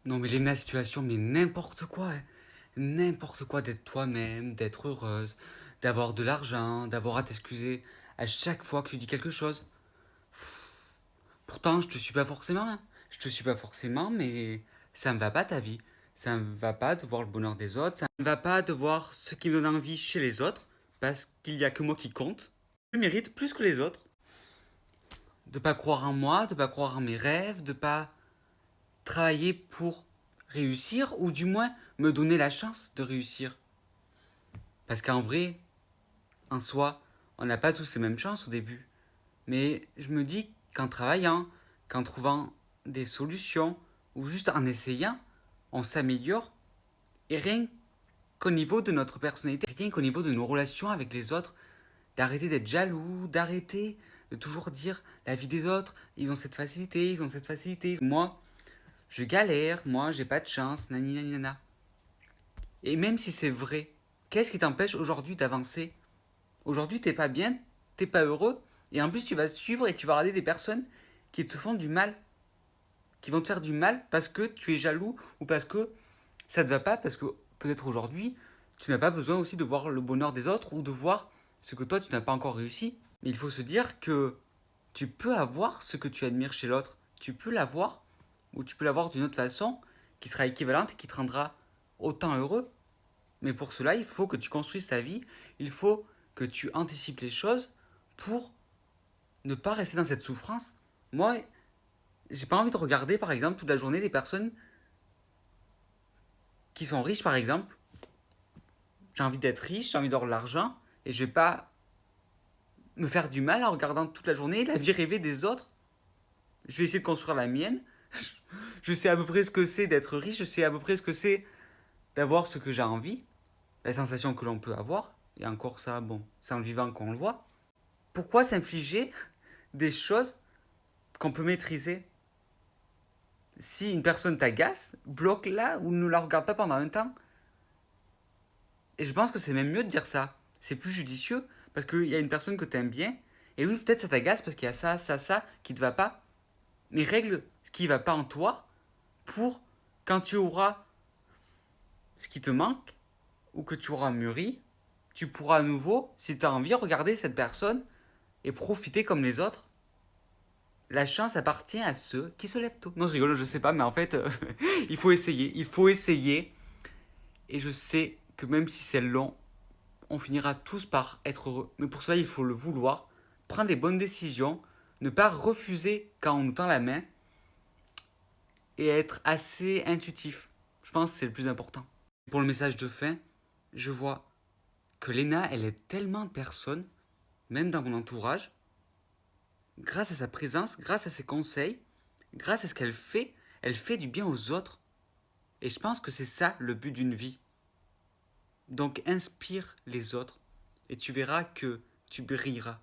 Non mais Léna, situation, mais n'importe quoi, hein. N'importe quoi d'être toi-même, d'être heureuse, d'avoir de l'argent, d'avoir à t'excuser à chaque fois que tu dis quelque chose. Pourtant, je te suis pas forcément, hein. Je te suis pas forcément, mais ça me va pas ta vie. Ça me va pas de voir le bonheur des autres. Ça me va pas de voir ce qui me donne envie chez les autres, parce qu'il y a que moi qui compte. Je mérite plus que les autres. De pas croire en moi, de pas croire en mes rêves, de pas travailler pour réussir, ou du moins me donner la chance de réussir. Parce qu'en vrai, en soi, on n'a pas tous les mêmes chances au début. Mais je me dis qu'en travaillant, qu'en trouvant des solutions, ou juste en essayant, on s'améliore. Et rien qu'au niveau de notre personnalité, rien qu'au niveau de nos relations avec les autres, d'arrêter d'être jaloux, d'arrêter de toujours dire la vie des autres, ils ont cette facilité, ils ont cette facilité. Moi, je galère, moi, j'ai pas de chance, nani nani nana. Et même si c'est vrai, qu'est-ce qui t'empêche aujourd'hui d'avancer? Aujourd'hui, t'es pas bien, t'es pas heureux, et en plus, tu vas suivre et tu vas regarder des personnes qui te font du mal, qui vont te faire du mal parce que tu es jaloux ou parce que ça te va pas, parce que peut-être aujourd'hui, tu n'as pas besoin aussi de voir le bonheur des autres ou de voir ce que toi, tu n'as pas encore réussi. Mais il faut se dire que tu peux avoir ce que tu admires chez l'autre, tu peux l'avoir, ou tu peux l'avoir d'une autre façon qui sera équivalente et qui te rendra autant heureux. Mais pour cela, il faut que tu construises ta vie, il faut que tu anticipes les choses pour ne pas rester dans cette souffrance. Moi, j'ai pas envie de regarder par exemple toute la journée des personnes qui sont riches par exemple. J'ai envie d'être riche, j'ai envie d'avoir de l'argent et je vais pas me faire du mal en regardant toute la journée la vie rêvée des autres. Je vais essayer de construire la mienne. Je sais à peu près ce que c'est d'être riche, je sais à peu près ce que c'est d'avoir ce que j'ai envie, la sensation que l'on peut avoir. Et encore ça, bon, c'est en le vivant qu'on le voit. Pourquoi s'infliger des choses qu'on peut maîtriser? Si une personne t'agace, bloque-la ou ne la regarde pas pendant un temps. Et je pense que c'est même mieux de dire ça. C'est plus judicieux parce qu'il y a une personne que t'aimes bien. Et oui, peut-être ça t'agace parce qu'il y a ça, ça, ça qui te va pas. Mais règle ce qui va pas en toi pour quand tu auras ce qui te manque ou que tu auras mûri, tu pourras à nouveau, si tu as envie, regarder cette personne et profiter comme les autres. La chance appartient à ceux qui se lèvent tôt. Non, je rigole, je sais pas, mais en fait, il faut essayer. Il faut essayer. Et je sais que même si c'est long, on finira tous par être heureux. Mais pour cela, il faut le vouloir, prendre les bonnes décisions, ne pas refuser quand on nous tend la main et être assez intuitif. Je pense que c'est le plus important. Pour le message de fin, je vois que Léna, elle est tellement de personnes, même dans mon entourage, grâce à sa présence, grâce à ses conseils, grâce à ce qu'elle elle fait du bien aux autres. Et je pense que c'est ça le but d'une vie. Donc inspire les autres et tu verras que tu brilleras.